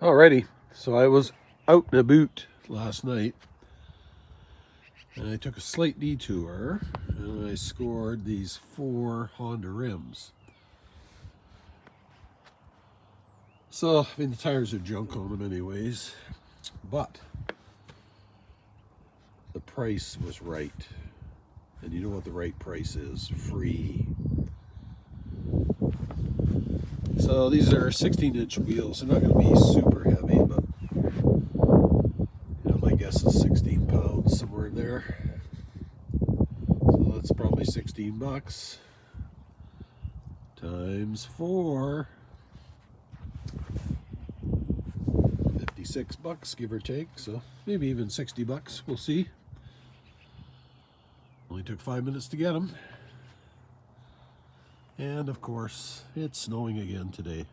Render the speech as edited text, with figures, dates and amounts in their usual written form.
Alrighty, so I was out and about last night and I took a slight detour and I scored these 4 Honda rims. So, I mean, the tires are junk on them anyways, but the price was right. And you know what the right price is? Free. So these are 16-inch wheels. They're not going to be super heavy, but my guess is 16 pounds, somewhere in there. So that's probably 16 bucks times 4. 56 bucks, give or take. So maybe even 60 bucks. We'll see. Only took 5 minutes to get them. And of course, it's snowing again today.